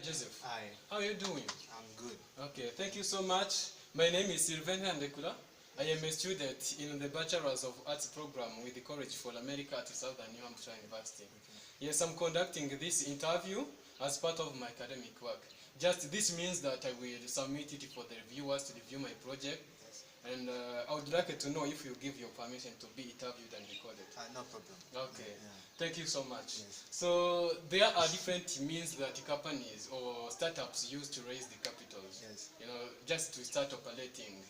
Joseph. Hi, How are you doing? I'm good. Okay, thank you so much. My name is Sylvain. I am a student in the Bachelor's of Arts program with the College for America at Southern New Hampshire University. Yes, I'm conducting this interview as part of my academic work. Just this means that I will submit it for the reviewers to review my project. Yes. And I would like to know if you give your permission to be interviewed and recorded. No problem. Okay, Yeah. thank you so much. Yes. So there are different means that companies or startups use to raise the capitals. Yes. You know, just to start operating.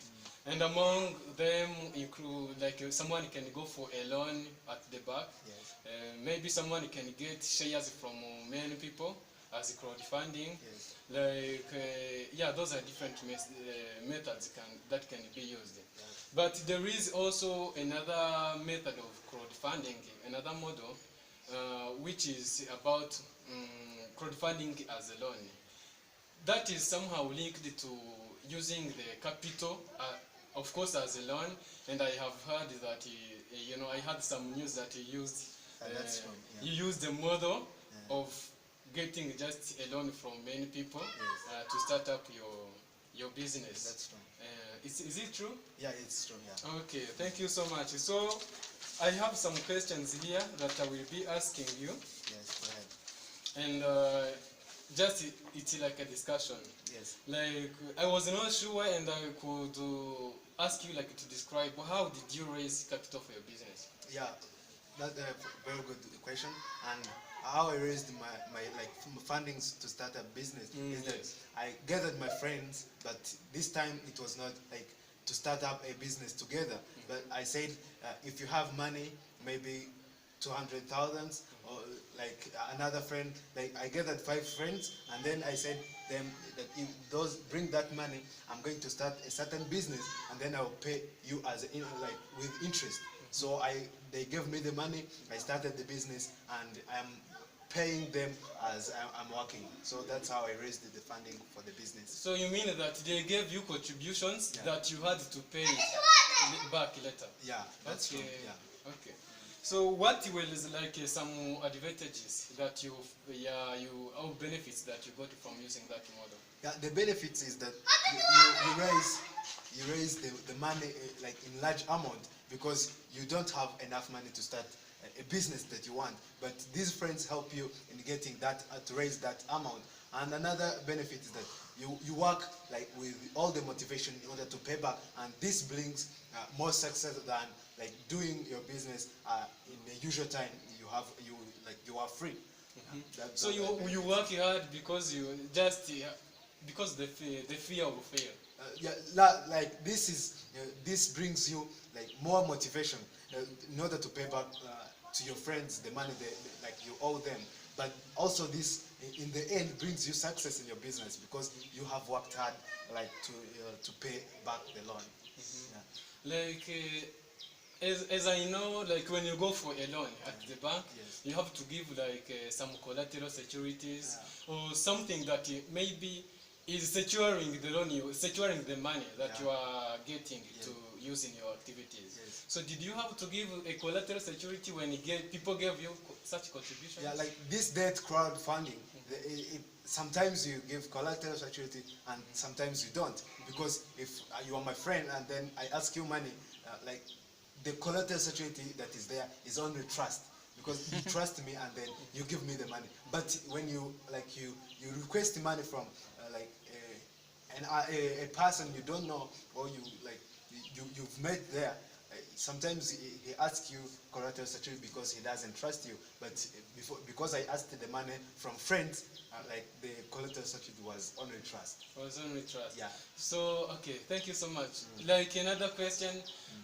And among them include, like someone can go for a loan at the back. Yes. Maybe someone can get shares from many people as crowdfunding. Yes. Like, yeah, those are different methods that can be used. Yes. But there is also another method of crowdfunding, another model, which is about crowdfunding as a loan. That is somehow linked to using the capital, of course, as a loan. And I have heard that, you know, I had some news that he used, That's true. Yeah. you used the model Yeah. of getting just a loan from many people Yes. to start up your business. That's true. Is it true? Yeah, it's true. Yeah. Okay, thank you so much. So I have some questions here that I will be asking you, Yes. Go ahead. and just it's like a discussion. Yes. Like I was not sure, and I could ask you like to describe how did you raise capital for your business? Yeah. That's a very good question. And how I raised my fundings to start a business is that Yes. I gathered my friends, but this time it was not like to start up a business together. But I said, if you have money, maybe 200,000, or like another friend, like I gathered 5 friends, and then I said them that if those bring that money, I'm going to start a certain business, and then I'll pay you as like with interest. So they gave me the money, I started the business, and I'm paying them as I'm working. So that's how I raised the funding for the business. So you mean that they gave you contributions Yeah. that you had to pay back later? Yeah, that's Okay. true. Yeah. Okay. So what will is like some advantages that you or benefits that you got from using that model? Yeah, the benefits is that you raise the money like in large amount, because you don't have enough money to start a business that you want, but these friends help you in getting that to raise that amount. And another benefit is that you work like with all the motivation in order to pay back, and this brings more success than like doing your business in the usual time you are free. So you work hard because you just because the fear of fail. Yeah, like this brings you like more motivation in order to pay back to your friends the money like you owe them. But also this in the end brings you success in your business, because you have worked hard like to pay back the loan. Yeah. Like as I know, like when you go for a loan at the bank, Yes. you have to give like some collateral securities or something that maybe is securing the loan, securing the money that you are getting to use in your activities. Yes. So did you have to give a collateral security when people gave you such contributions? Yeah, like this debt crowdfunding, sometimes you give collateral security and sometimes you don't, because if you are my friend and then I ask you money, like the collateral security that is there is only trust, because you trust me and then you give me the money. But when you request money from like a person you don't know, or you've met there, sometimes he asks you collateral security because he doesn't trust you. But because I asked the money from friends, like the collateral security was only trust. Was only trust. Yeah. So okay, thank you so much. Like another question,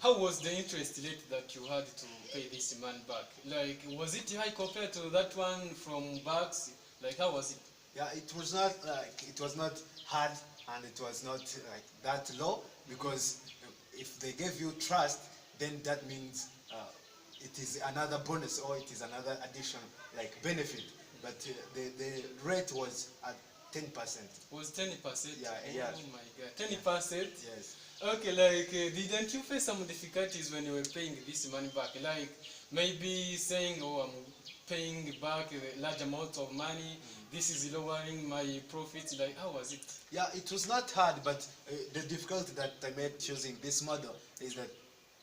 how was the interest rate that you had to pay this man back? Like was it high compared to that one from banks? Like how was it? Yeah, it was not hard, and it was not like that low, because if they gave you trust, then that means it is another bonus, or it is another addition like benefit. But the rate was at 10%. Was 10%? Yeah, oh yeah. My God, 10%? Yes. Okay, like didn't you face some difficulties when you were paying this money back? Like maybe saying, oh, I'm paying back a large amount of money, this is lowering my profits. Like, how was it? Yeah, it was not hard, but the difficulty that I made choosing this model is that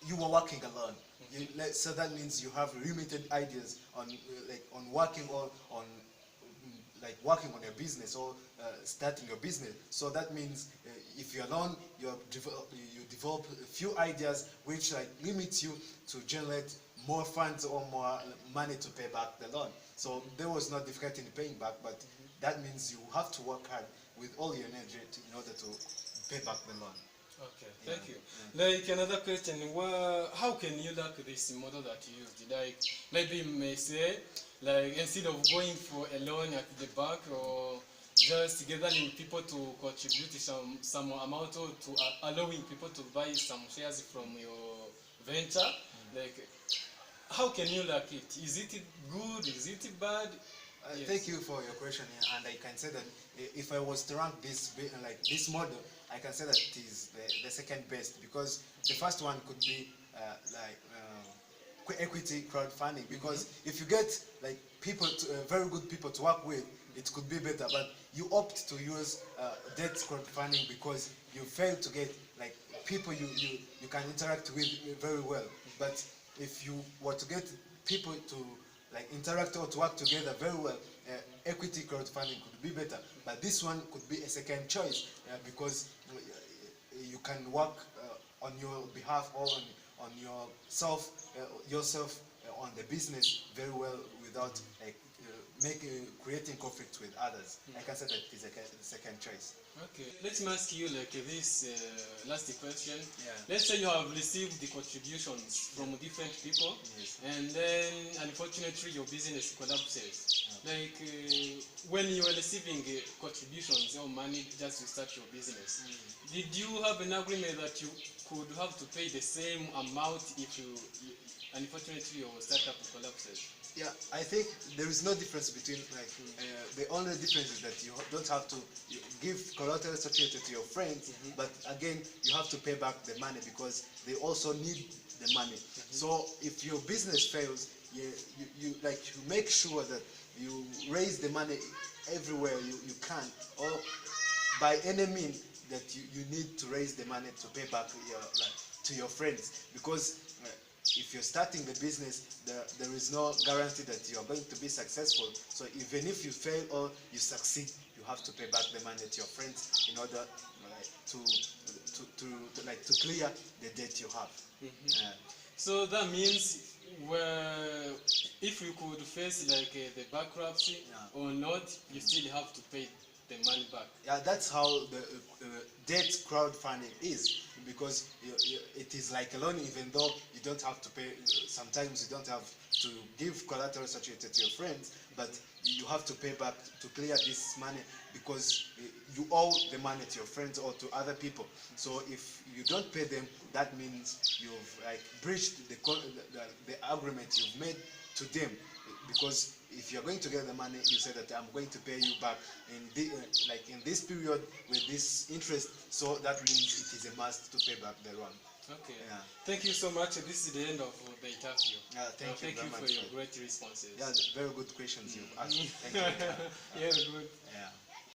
you were working alone. So that means you have limited ideas on on working or on like working on your business or starting your business. So that means if you're alone, you develop a few ideas which like limits you to generate more funds or more money to pay back the loan. So there was no difficulty in paying back, but that means you have to work hard with all your energy in order to pay back the loan. Okay, thank you. Like another question, how can you like this model that you used? Like maybe you may say, like instead of going for a loan at the bank or just gathering people to contribute some amount or to allowing people to buy some shares from your venture, like how can you like it? Is it good? Is it bad? Yes. Thank you for your question, and I can say that if I was to rank this model, I can say that it is the second best, because the first one could be equity crowdfunding, because if you get like people, very good people to work with, it could be better. But you opt to use debt crowdfunding because you fail to get like people you can interact with very well. But if you were to get people to like interact or to work together very well, equity crowdfunding could be better. But this one could be a second choice because you can work on your behalf or on yourself on the business very well without like creating conflict with others. I can say that it is the second choice. Okay, let me ask you like this last question. Yeah. Let's say you have received the contributions from different people, Yes. and then unfortunately your business collapses. Like when you were receiving contributions or money just to start your business, did you have an agreement that you could have to pay the same amount if unfortunately your startup collapses? Yeah, I think there is no difference between like the only difference is that you don't have to give collateral security to your friends, but again you have to pay back the money because they also need the money. So if your business fails, you make sure that you raise the money everywhere you can, or by any means that you need to raise the money to pay back to your friends, because if you're starting the business, there is no guarantee that you are going to be successful. So even if you fail or you succeed, you have to pay back the money to your friends in order to clear the debt you have. So that means if you could face like the bankruptcy or not, you still have to pay the money back. Yeah, that's how the debt crowdfunding is, because it is like a loan, even though you don't have to pay. Sometimes you don't have to give collateral security to your friends, but you have to pay back to clear this money because you owe the money to your friends or to other people. So if you don't pay them, that means you've like breached the agreement you've made to them, because if you're going to get the money, you say that I'm going to pay you back in this period with this interest, so that means it is a must to pay back the loan. Okay. Yeah. Thank you so much. This is the end of the interview. Thank you very much for your great responses. Yeah, very good questions you've asked. Thank you. Yeah, good. Yeah.